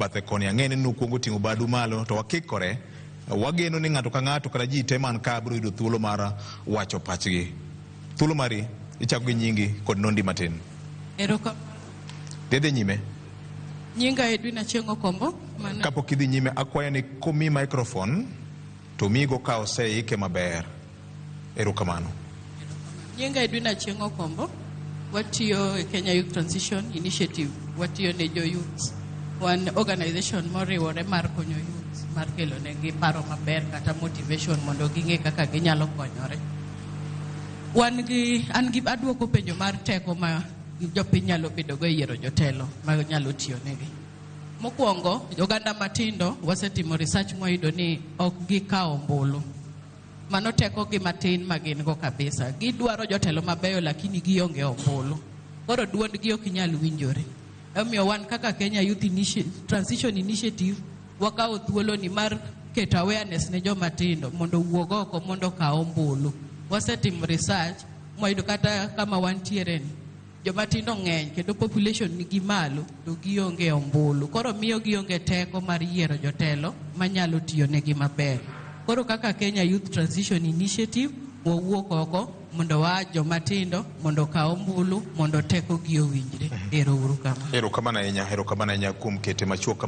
bathe koni ang'eni nukuongo ting'o badu malo to wakikore wageno ni ng'ato ka ng'ato kata ji teman ka biro yudo thuolo mar wacho pachgi. Thuolo mari ichako gi nyingi kod nondi matin. Dede nyime. Nyinga Edwin Achengo Kombo. Kapok idhi nyime akwayo ni komi microphone to migo ka oseike maber. Erokamano. Nyinga Edwin Achengo Kombo. Watiyo Kenya Youth Transition Initiative. Watiyo ne jo youth. One organization moriwore mar konyo youth mar kelo negi paro maber kata motivation mondo ging'e kaka ginyalo konyore. An gi aduoko penjo mar teko ma jopiny nyalo bedo go yiero jotelo ma nyalo tiyo negi. Mokwongo, oganda matindo wasetimo research moyudo ni ok gikawo ombulu. Mano teko gi matin ma gin go kabisa. Gidwaro jotelo mabeyo lakini gionge ombulu. Koro duondgi ok nyal winjore. Omiyo wan kaka Kenya Youth Transition Initiative wakawo thuolo ni mar keto awareness ne joma tindo mondo wuog oko mondo kaw ombulu. Wasetimo research moyudo kata kama wantiere ni joma tindo ng'eny kendo population nigi malo to gionge ombulu. Koro miyo gionge teko mar yiero jotelo manyalo tiyo negi maber. Koro kaka Kenya Youth Transition Initiative wawuok oko mondo wa joma tindo mondo kaw ombulu mondo teko gi owinjre. Erokamano ahinya kuom kete machuok.